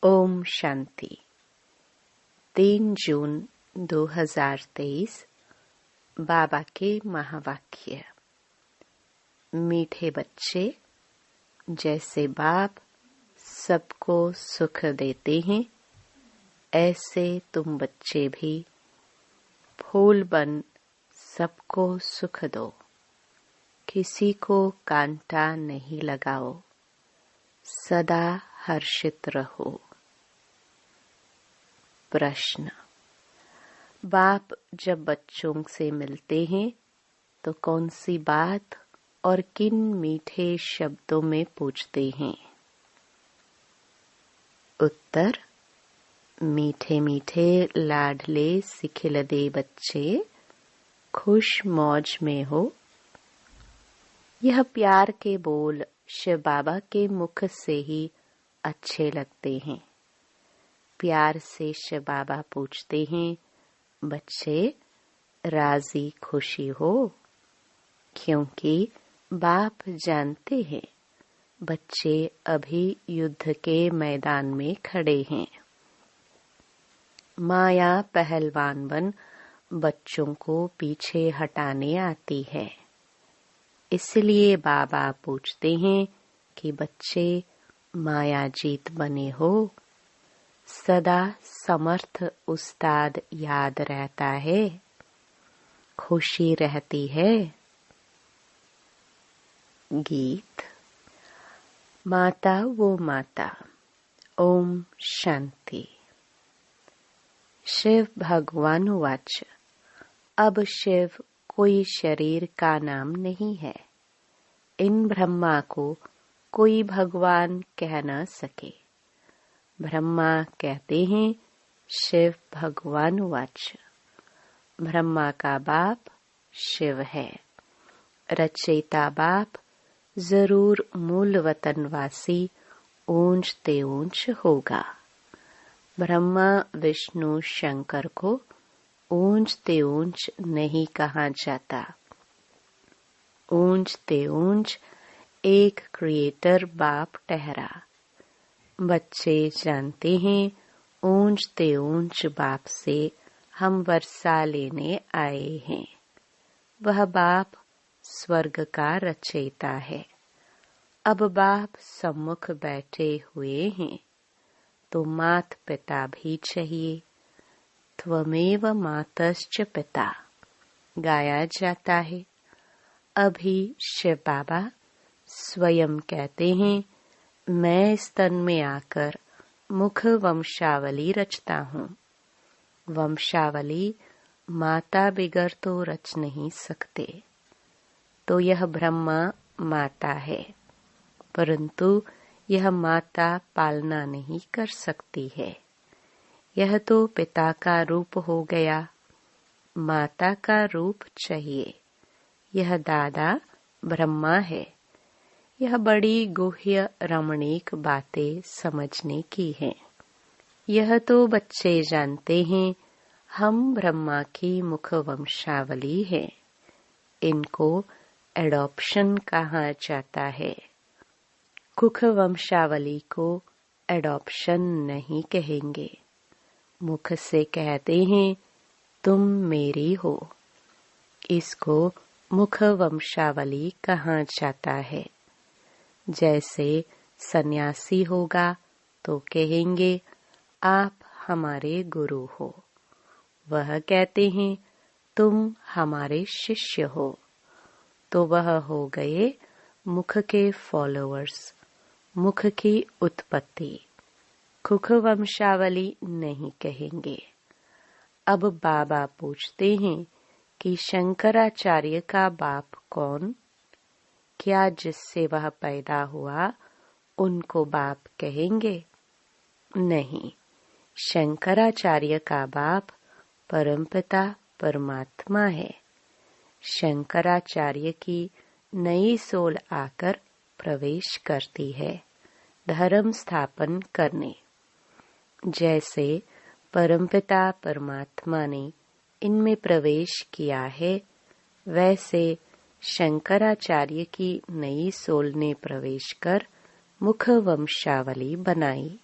ओम शांति। 3 जून 2023 बाबा के महावाक्य। मीठे बच्चे, जैसे बाप सबको सुख देते हैं, ऐसे तुम बच्चे भी फूल बन सबको सुख दो। किसी को कांटा नहीं लगाओ, सदा हर्षित रहो। प्रश्न। बाप जब बच्चों से मिलते हैं तो कौन सी बात और किन मीठे शब्दों में पूछते हैं? उत्तर। मीठे मीठे लाडले सिखिलदे बच्चे खुश मौज में हो। यह प्यार के बोल शिव बाबा के मुख से ही अच्छे लगते हैं। प्यार से शिव बाबा पूछते हैं, बच्चे राजी खुशी हो? क्योंकि बाप जानते हैं बच्चे अभी युद्ध के मैदान में खड़े हैं। माया पहलवान बन बच्चों को पीछे हटाने आती है। इसलिए बाबा पूछते हैं कि बच्चे माया जीत बने हो। सदा समर्थ उस्ताद याद रहता है, खुशी रहती है। गीत। माता वो माता। ओम शांति। शिव भगवान वाच। अब शिव कोई शरीर का नाम नहीं है। इन ब्रह्मा को कोई भगवान कह न सके। ब्रह्मा कहते हैं, शिव भगवान वाच। ब्रह्मा का बाप शिव है। रचयिता बाप जरूर मूल वतनवासी ऊंच ते ऊंच होगा। ब्रह्मा विष्णु शंकर को ऊंच ते ऊंच नहीं कहा जाता। ऊंच ते ऊंच एक क्रिएटर बाप ठहरा। बच्चे जानते हैं ऊंच ते ऊंच बाप से हम वर्षा लेने आए हैं। वह बाप स्वर्ग का रचयिता है। अब बाप सम्मुख बैठे हुए हैं तो मात पिता भी चाहिए। त्वमेव मातश्च पिता गाया जाता है। अभी शिव बाबा स्वयं कहते हैं, मैं स्तन में आकर मुख वंशावली रचता हूँ। वंशावली माता बिगर तो रच नहीं सकते। तो यह ब्रह्मा माता है, परंतु यह माता पालना नहीं कर सकती है। यह तो पिता का रूप हो गया। माता का रूप चाहिए। यह दादा ब्रह्मा है। यह बड़ी गुह्य रमणीक बातें समझने की है। यह तो बच्चे जानते हैं हम ब्रह्मा की मुख वंशावली है। इनको एडॉप्शन कहा जाता है। मुख वंशावली को एडॉप्शन नहीं कहेंगे। मुख से कहते हैं तुम मेरी हो। इसको मुख वंशावली कहा जाता है। जैसे सन्यासी होगा तो कहेंगे आप हमारे गुरु हो। वह कहते हैं तुम हमारे शिष्य हो। तो वह हो गए मुख के फॉलोअर्स। मुख की उत्पत्ति। मुख वंशावली नहीं कहेंगे। अब बाबा पूछते हैं कि शंकराचार्य का बाप कौन? क्या जिससे वह पैदा हुआ उनको बाप कहेंगे? नहीं, शंकराचार्य का बाप परमपिता परमात्मा है। शंकराचार्य की नई सोल आकर प्रवेश करती है धर्म स्थापन करने। जैसे परमपिता परमात्मा ने इनमें प्रवेश किया है, वैसे शंकराचार्य की नई सोल ने प्रवेश कर मुख वंशावली बनाई।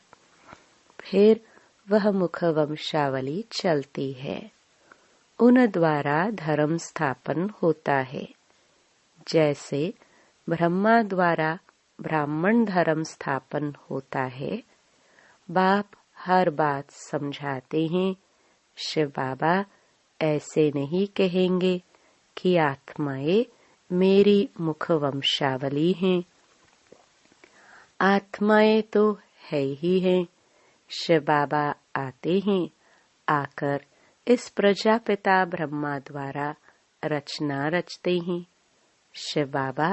फिर वह मुख वंशावली चलती है। उन द्वारा धर्म स्थापन होता है। जैसे ब्रह्मा द्वारा ब्राह्मण धर्म स्थापन होता है। बाप हर बात समझाते हैं। शिव बाबा ऐसे नहीं कहेंगे कि आत्माएं मेरी मुख वंशावली हैं। आत्माएं तो है ही हैं। शिव बाबा आते हैं, आकर इस प्रजापिता ब्रह्मा द्वारा रचना रचते हैं। शिव बाबा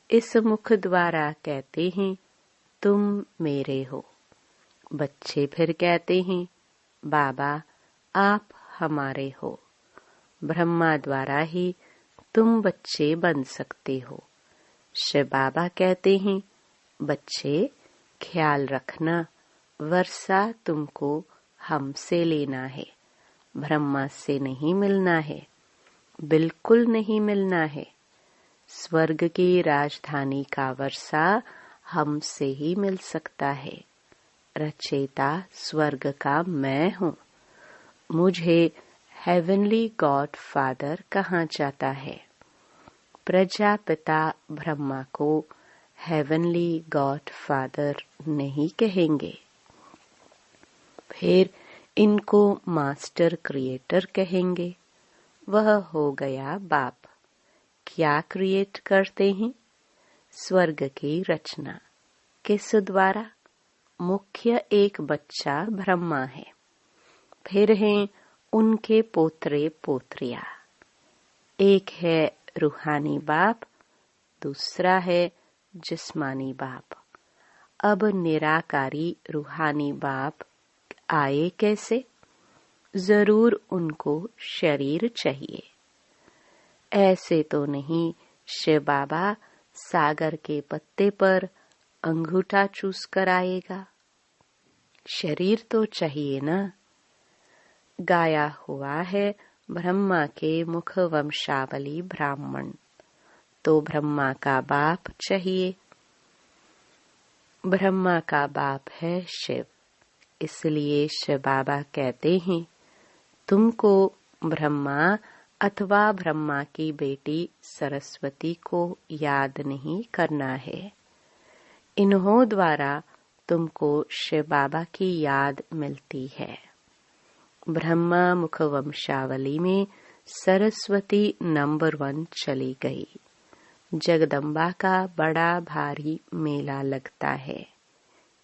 इस मुख द्वारा कहते हैं, तुम मेरे हो। बच्चे फिर कहते हैं, बाबा आप हमारे हो। ब्रह्मा द्वारा ही तुम बच्चे बन सकते हो। शिव बाबा कहते हैं, बच्चे ख्याल रखना, वर्षा तुमको हमसे लेना है, ब्रह्मा से नहीं मिलना है, बिल्कुल नहीं मिलना है। स्वर्ग की राजधानी का वर्षा हमसे ही मिल सकता है। रचयिता स्वर्ग का मैं हूँ। मुझे हेवनली गॉड फादर कहा जाता है। प्रजापिता ब्रह्मा को हेवनली गॉड फादर नहीं कहेंगे। फिर इनको मास्टर क्रिएटर कहेंगे। वह हो गया बाप। क्या क्रिएट करते हैं? स्वर्ग की रचना। किस द्वारा? मुख्य एक बच्चा ब्रह्मा है। फिर हैं उनके पोत्रे पोत्रियां। एक है रूहानी बाप, दूसरा है जिस्मानी बाप। अब निराकारी रूहानी बाप आए कैसे? जरूर उनको शरीर चाहिए। ऐसे तो नहीं शिव बाबा सागर के पत्ते पर अंगूठा चूस कर आएगा। शरीर तो चाहिए ना। गाया हुआ है ब्रह्मा के मुख वंशावली ब्राह्मण, तो ब्रह्मा का बाप चाहिए। ब्रह्मा का बाप है शिव। इसलिए शिव बाबा कहते हैं, तुमको ब्रह्मा अथवा ब्रह्मा की बेटी सरस्वती को याद नहीं करना है। इन्हों द्वारा तुमको शिव बाबा की याद मिलती है। ब्रह्मा मुख वंशावली में सरस्वती नंबर 1 चली गई। जगदम्बा का बड़ा भारी मेला लगता है,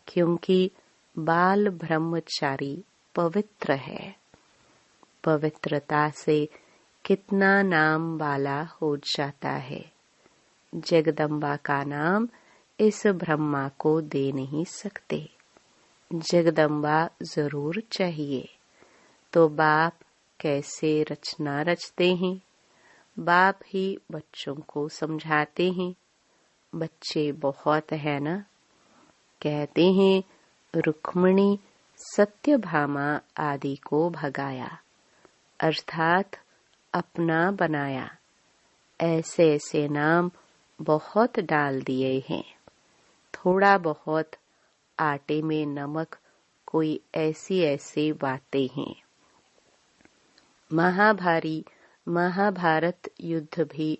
क्योंकि बाल ब्रह्मचारी पवित्र है। पवित्रता से कितना नाम वाला हो जाता है। जगदम्बा का नाम इस ब्रह्मा को दे नहीं सकते। जगदम्बा जरूर चाहिए। तो बाप कैसे रचना रचते हैं? बाप ही बच्चों को समझाते हैं। बच्चे बहुत है ना। कहते हैं, रुक्मिणी सत्यभामा आदि को भगाया, अर्थात अपना बनाया। ऐसे ऐसे नाम बहुत डाल दिए हैं। थोड़ा बहुत आटे में नमक, कोई ऐसी ऐसी बातें हैं। महाभारत युद्ध भी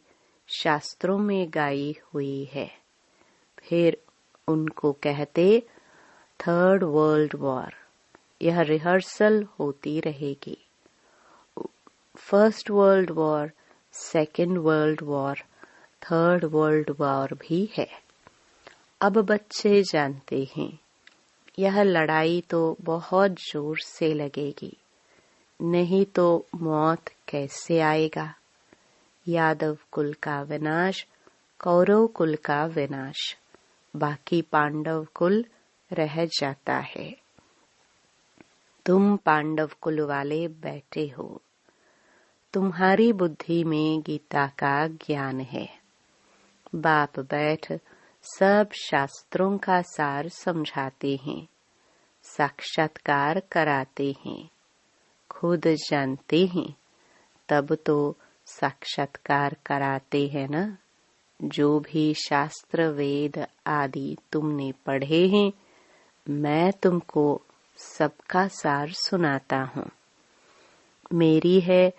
शास्त्रों में गाई हुई है। फिर उनको कहते 3rd वर्ल्ड वॉर। यह रिहर्सल होती रहेगी। 1st world war, 2nd world war, 3rd world war भी है। अब बच्चे जानते हैं, यह लड़ाई तो बहुत जोर से लगेगी, नहीं तो मौत कैसे आएगा। यादव कुल का विनाश, कौरव कुल का विनाश, बाकी पांडव कुल रह जाता है। तुम पांडव कुल वाले बैठे हो। तुम्हारी बुद्धि में गीता का ज्ञान है। बाप बैठ सब शास्त्रों का सार समझाते हैं, साक्षात्कार कराते हैं। खुद जानते हैं, तब तो साक्षात्कार कराते हैं ना। जो भी शास्त्र वेद आदि तुमने पढ़े हैं, मैं तुमको सबका सार सुनाता हूँ। मेरी है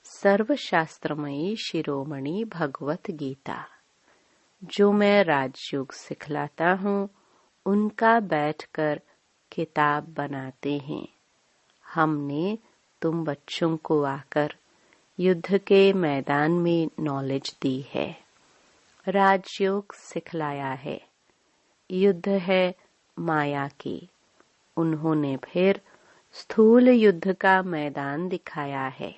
सर्वशास्त्रमयी शिरोमणि भगवत गीता। जो मैं राजयोग सिखलाता हूँ उनका बैठकर किताब बनाते हैं। हमने तुम बच्चों को आकर युद्ध के मैदान में नॉलेज दी है, राजयोग सिखलाया है। युद्ध है माया की, उन्होंने फिर स्थूल युद्ध का मैदान दिखाया है।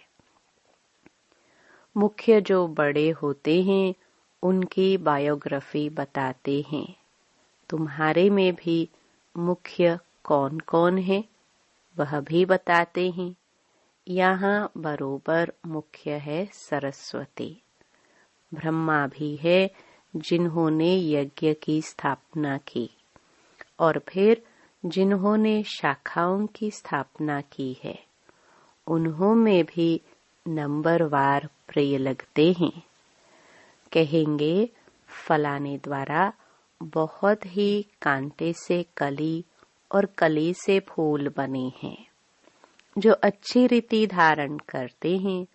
मुख्य जो बड़े होते हैं उनकी बायोग्राफी बताते हैं। तुम्हारे में भी मुख्य कौन कौन है वह भी बताते हैं। यहाँ बरोबर मुख्य है सरस्वती। ब्रह्मा भी है जिन्होंने यज्ञ की स्थापना की, और फिर जिन्होंने शाखाओं की स्थापना की है। उन्हों में भी नंबरवार प्रिय लगते हैं। कहेंगे फलाने द्वारा बहुत ही कांटे से कली और कली से फूल बने हैं। जो अच्छी रीति धारण करते हैं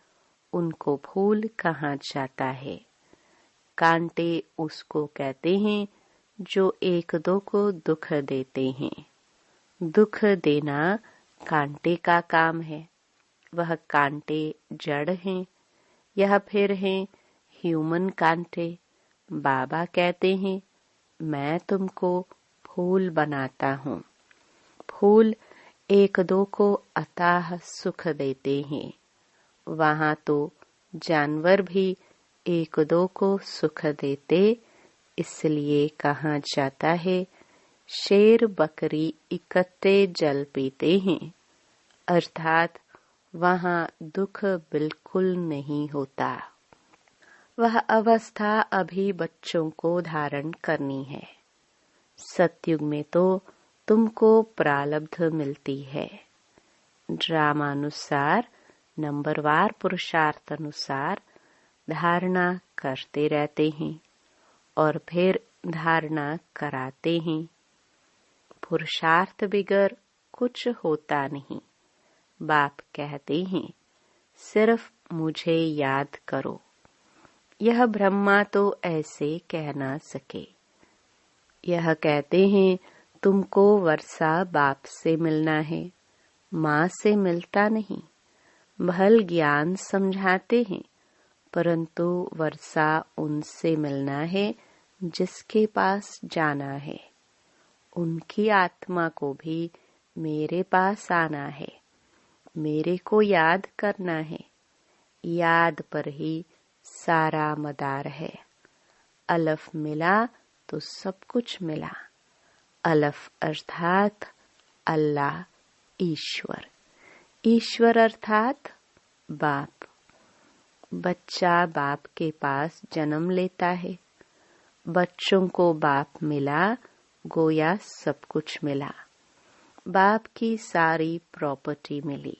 उनको फूल कहा जाता है। कांटे उसको कहते हैं जो एक दो को दुख देते हैं। दुख देना कांटे का काम है। वह कांटे जड़ हैं। यह फिर हैं ह्यूमन कांटे। बाबा कहते हैं मैं तुमको फूल बनाता हूँ। फूल एक दो को अथाह सुख देते हैं। वहाँ तो जानवर भी एक दो को सुख देते, इसलिए कहा जाता है शेर बकरी इकट्ठे जल पीते हैं। अर्थात वहाँ दुख बिल्कुल नहीं होता। वह अवस्था अभी बच्चों को धारण करनी है। सतयुग में तो तुमको प्रारब्ध मिलती है। ड्रामानुसार नंबरवार पुरुषार्थ अनुसार धारणा करते रहते हैं और फिर धारणा कराते हैं। पुरुषार्थ बिगर कुछ होता नहीं। बाप कहते हैं सिर्फ मुझे याद करो। यह ब्रह्मा तो ऐसे कह ना सके। यह कहते हैं तुमको वर्षा बाप से मिलना है, माँ से मिलता नहीं। भल ज्ञान समझाते हैं, परंतु वर्षा उनसे मिलना है जिसके पास जाना है। उनकी आत्मा को भी मेरे पास आना है, मेरे को याद करना है। याद पर ही सारा मदार है। अलफ मिला तो सब कुछ मिला। अलफ अर्थात अल्लाह, ईश्वर। ईश्वर अर्थात बाप। बच्चा बाप के पास जन्म लेता है। बच्चों को बाप मिला, गोया सब कुछ मिला। बाप की सारी प्रॉपर्टी मिली।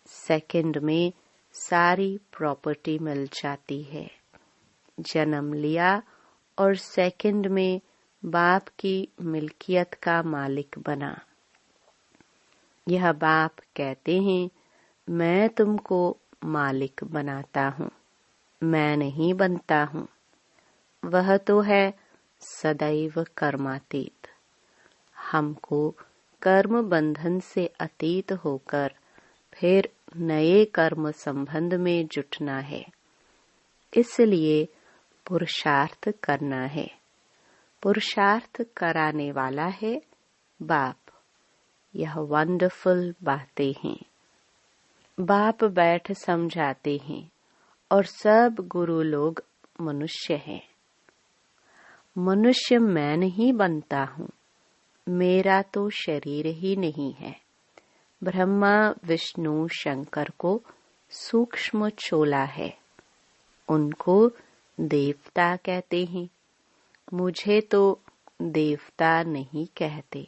सेकंड में सारी प्रॉपर्टी मिल जाती है। जन्म लिया और सेकंड में बाप की मिल्कियत का मालिक बना। यह बाप कहते हैं मैं तुमको मालिक बनाता हूँ, मैं नहीं बनता हूँ। वह तो है सदैव कर्मातीत। हमको कर्म बंधन से अतीत होकर फिर नए कर्म संबंध में जुटना है। इसलिए पुरुषार्थ करना है। पुरुषार्थ कराने वाला है बाप। यह वंडरफुल बातें हैं। बाप बैठ समझाते हैं और सब गुरु लोग मनुष्य हैं। मनुष्य मैं नहीं बनता हूँ, मेरा तो शरीर ही नहीं है। ब्रह्मा विष्णु शंकर को सूक्ष्म चोला है, उनको देवता कहते हैं। मुझे तो देवता नहीं कहते,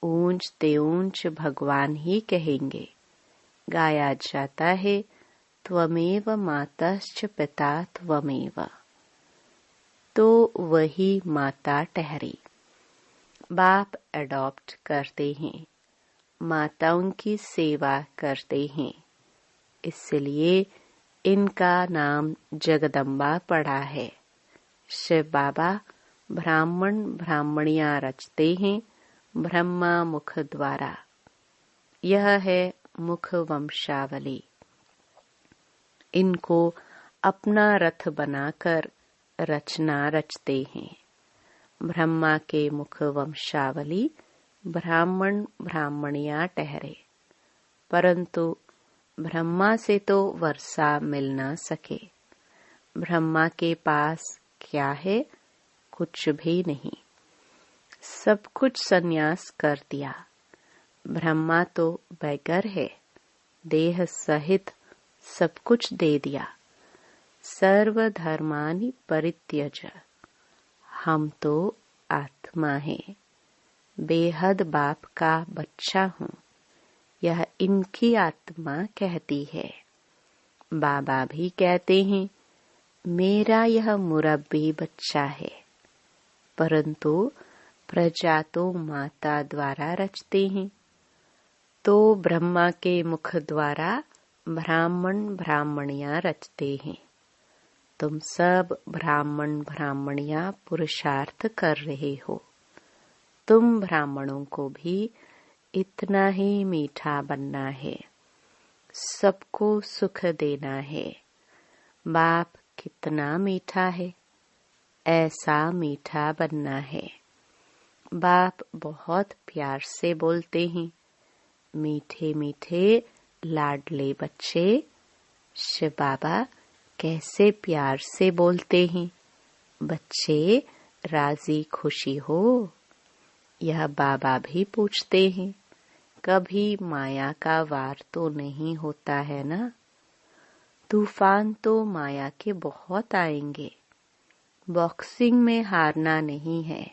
ऊंच ते ऊंच भगवान ही कहेंगे। गाया जाता है त्वमेव मातश्च पिता त्वमेव, तो वही माता ठहरी। बाप अडॉप्ट करते हैं। माताओं की सेवा करते हैं, इसलिए इनका नाम जगदम्बा पड़ा है। शिव बाबा ब्राह्मण ब्राह्मणियां रचते हैं ब्रह्मा मुख द्वारा। यह है मुख वंशावली। इनको अपना रथ बनाकर रचना रचते हैं। ब्रह्मा के मुख वंशावली ब्राह्मण ब्राह्मणियां ठहरे, परंतु ब्रह्मा से तो वर्षा मिल न सके। ब्रह्मा के पास क्या है? कुछ भी नहीं, सब कुछ संन्यास कर दिया। ब्रह्मा तो बैगर है, देह सहित सब कुछ दे दिया। सर्वधर्मानि परित्यज। हम तो आत्मा हैं, बेहद बाप का बच्चा हूँ, यह इनकी आत्मा कहती है। बाबा भी कहते हैं मेरा यह मुरब्बी बच्चा है, परंतु प्रजा तो माता द्वारा रचते हैं, तो ब्रह्मा के मुख द्वारा ब्राह्मण ब्राह्मणियां रचते हैं। तुम सब ब्राह्मण ब्राह्मणियां पुरुषार्थ कर रहे हो। तुम ब्राह्मणों को भी इतना ही मीठा बनना है, सबको सुख देना है। बाप कितना मीठा है, ऐसा मीठा बनना है। बाप बहुत प्यार से बोलते हैं, मीठे मीठे लाडले बच्चे। शिव बाबा कैसे प्यार से बोलते हैं, बच्चे राजी खुशी हो। यह बाबा भी पूछते हैं, कभी माया का वार तो नहीं होता है ना? तूफान तो माया के बहुत आएंगे, बॉक्सिंग में हारना नहीं है।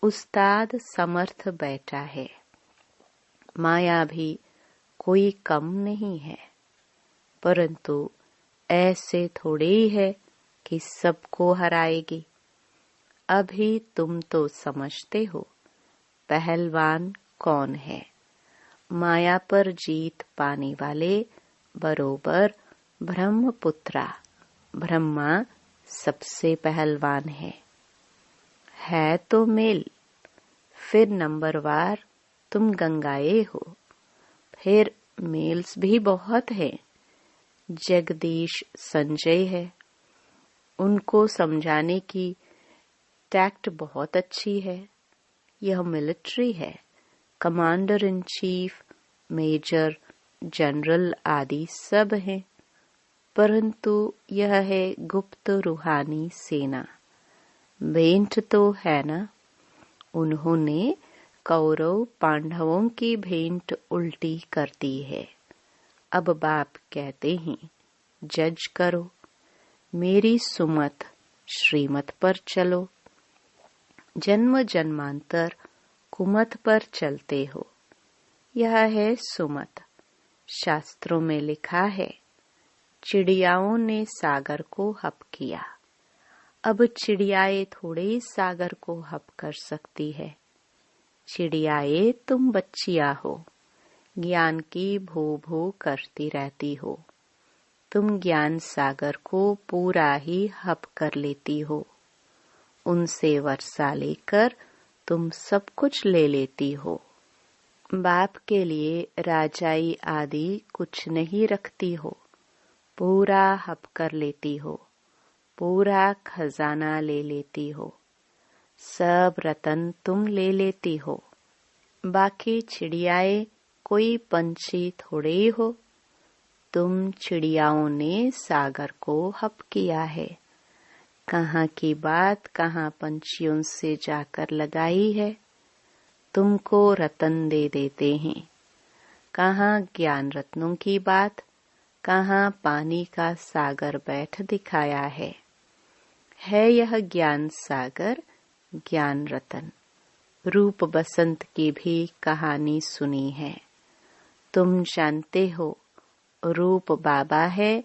उस्ताद समर्थ बैठा है, माया भी कोई कम नहीं है, परंतु ऐसे थोड़े ही है कि सबको हराएगी। अभी तुम तो समझते हो पहलवान कौन है। माया पर जीत पाने वाले बरोबर ब्रह्मपुत्रा ब्रह्मा सबसे पहलवान है तो मेल। फिर नंबरवार तुम गंगाए हो, फिर मेल्स भी बहुत है। जगदीश संजय है, उनको समझाने की टैक्ट बहुत अच्छी है। यह मिलिट्री है, commander in chief, major, general आदि सब हैं, परंतु यह है गुप्त रूहानी सेना। भेंट तो है ना, उन्होंने कौरव पांडवों की भेंट उल्टी कर दी है। अब बाप कहते हैं जज करो, मेरी सुमत श्रीमत पर चलो। जन्म जन्मांतर कुमत पर चलते हो, यह है सुमत। शास्त्रों में लिखा है चिड़ियाओं ने सागर को हप किया। अब चिड़ियाएं थोड़े सागर को हप कर सकती है। चिड़ियाएं तुम बच्चियां हो, ज्ञान की भू भू करती रहती हो। तुम ज्ञान सागर को पूरा ही हप कर लेती हो। उनसे वर्षा लेकर तुम सब कुछ ले लेती हो। बाप के लिए राजाई आदि कुछ नहीं रखती हो, पूरा हप कर लेती हो, पूरा खजाना ले लेती हो। सब रतन तुम ले लेती हो। बाकी चिड़ियाएं कोई पंछी थोड़े ही हो। तुम चिड़ियाओं ने सागर को हप किया है। कहाँ की बात कहाँ पंछियों से जाकर लगाई है। तुमको रतन दे देते हैं। कहाँ ज्ञान रत्नों की बात, कहाँ पानी का सागर बैठ दिखाया है यह ज्ञान सागर, ज्ञान रतन। रूप बसंत की भी कहानी सुनी है। तुम जानते हो रूप बाबा है,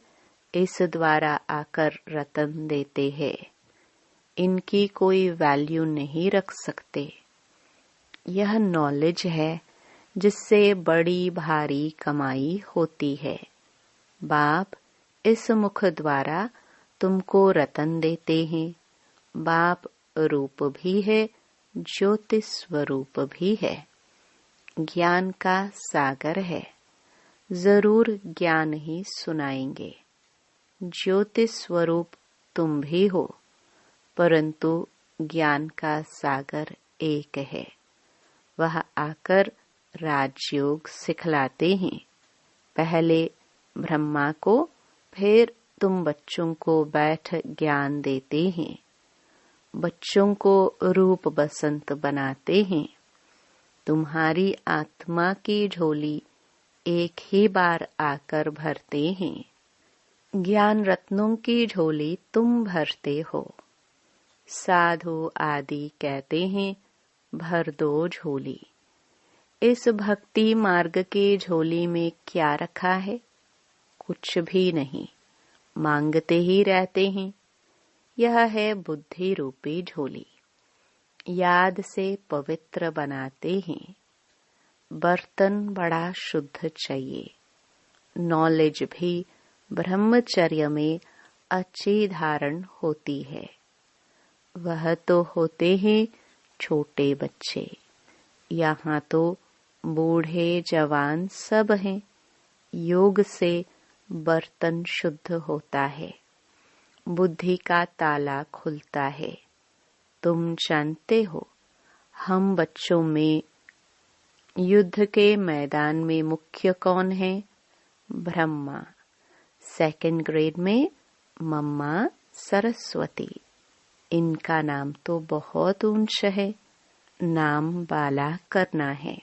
इस द्वारा आकर रतन देते हैं। इनकी कोई वैल्यू नहीं रख सकते। यह नॉलेज है जिससे बड़ी भारी कमाई होती है। बाप इस मुख द्वारा तुमको रतन देते हैं। बाप रूप भी है, ज्योति स्वरूप भी है, ज्ञान का सागर है। जरूर ज्ञान ही सुनाएंगे। ज्योति स्वरूप तुम भी हो, परंतु ज्ञान का सागर एक है। वह आकर राजयोग सिखलाते हैं। पहले ब्रह्मा को, फिर तुम बच्चों को बैठ ज्ञान देते हैं। बच्चों को रूप बसंत बनाते हैं। तुम्हारी आत्मा की झोली एक ही बार आकर भरते हैं। ज्ञान रत्नों की झोली तुम भरते हो। साधु आदि कहते हैं भर दो झोली। इस भक्ति मार्ग के झोली में क्या रखा है? कुछ भी नहीं, मांगते ही रहते हैं। यह है बुद्धि रूपी झोली। याद से पवित्र बनाते हैं। बर्तन बड़ा शुद्ध चाहिए। नॉलेज भी ब्रह्मचर्य में अच्छी धारण होती है। वह तो होते हैं छोटे बच्चे, यहाँ तो बूढ़े जवान सब हैं। योग से बर्तन शुद्ध होता है, बुद्धि का ताला खुलता है। तुम जानते हो, हम बच्चों में युद्ध के मैदान में मुख्य कौन है? ब्रह्मा। सेकंड ग्रेड में मम्मा सरस्वती। इनका नाम तो बहुत ऊंच है, नाम बाला करना है।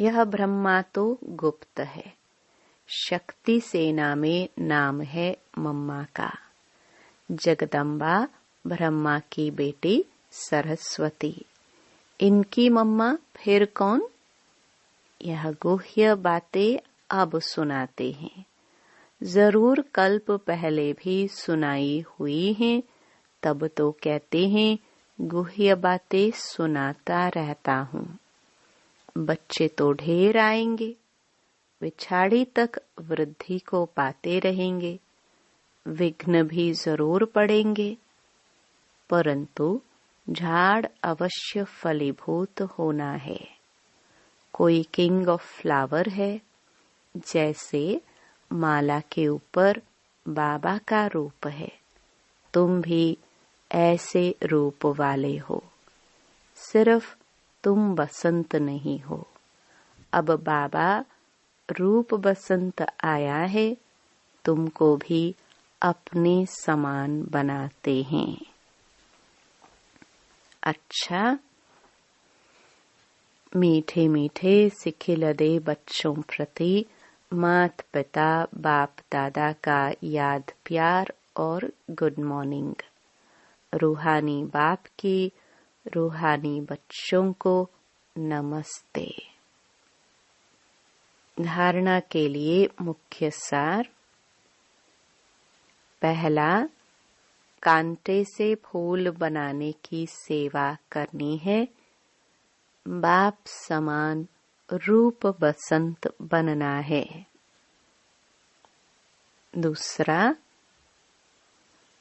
यह ब्रह्मा तो गुप्त है। शक्ति सेना में नाम है मम्मा का। जगदम्बा ब्रह्मा की बेटी सरस्वती। इनकी मम्मा फिर कौन? यह गुह्य बातें अब सुनाते हैं। जरूर कल्प पहले भी सुनाई हुई हैं, तब तो कहते हैं गुह्य बातें सुनाता रहता हूँ। बच्चे तो ढेर आएंगे, विछाड़ी तक वृद्धि को पाते रहेंगे। विघ्न भी जरूर पड़ेंगे, परंतु झाड़ अवश्य फलीभूत होना है। कोई किंग ऑफ फ्लावर है, जैसे माला के ऊपर बाबा का रूप है। तुम भी ऐसे रूप वाले हो। सिर्फ तुम बसंत नहीं हो। अब बाबा रूप बसंत आया है, तुमको भी अपने समान बनाते हैं। अच्छा, मीठे मीठे सिखिलदे बच्चों प्रति मात पिता बाप दादा का याद प्यार और गुड मॉर्निंग। रूहानी बाप की रूहानी बच्चों को नमस्ते। धारणा के लिए मुख्य सार। पहला, कांटे से फूल बनाने की सेवा करनी है। बाप समान रूप बसंत बनना है। दूसरा,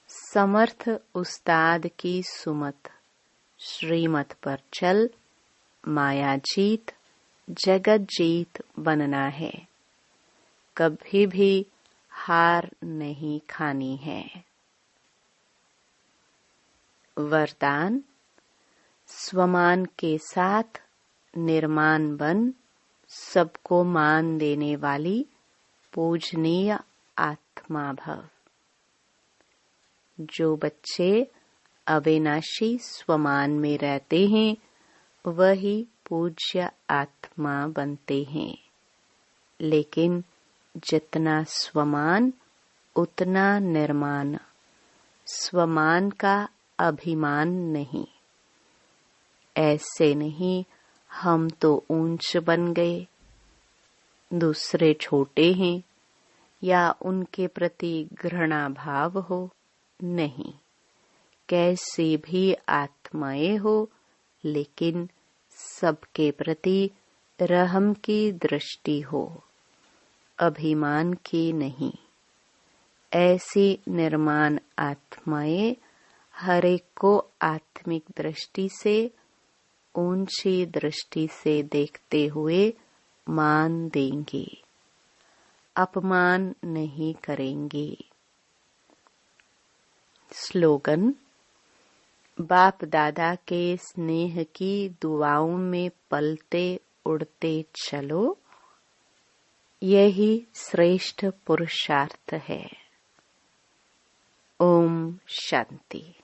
समर्थ उस्ताद की सुमत श्रीमत पर चल माया जीत जगत जीत बनना है। कभी भी हार नहीं खानी है। वरदान, स्वमान के साथ निर्माण बन सबको मान देने वाली पूजनीय आत्मा भव। जो बच्चे अविनाशी स्वमान में रहते हैं, वही पूज्य आत्मा बनते हैं। लेकिन जितना स्वमान उतना निर्माण। स्वमान का अभिमान नहीं। ऐसे नहीं हम तो ऊंच बन गए, दूसरे छोटे हैं, या उनके प्रति घृणा भाव हो। नहीं, कैसी भी आत्माएं हो, लेकिन सबके प्रति रहम की दृष्टि हो, अभिमान की नहीं। ऐसी निर्माण आत्माएं हर एक को आत्मिक दृष्टि से, ऊंची दृष्टि से देखते हुए मान देंगी, अपमान नहीं करेंगी। स्लोगन: बाप दादा के स्नेह की दुआओं में पलते उड़ते चलो, यही श्रेष्ठ पुरुषार्थ है। ओम शांति।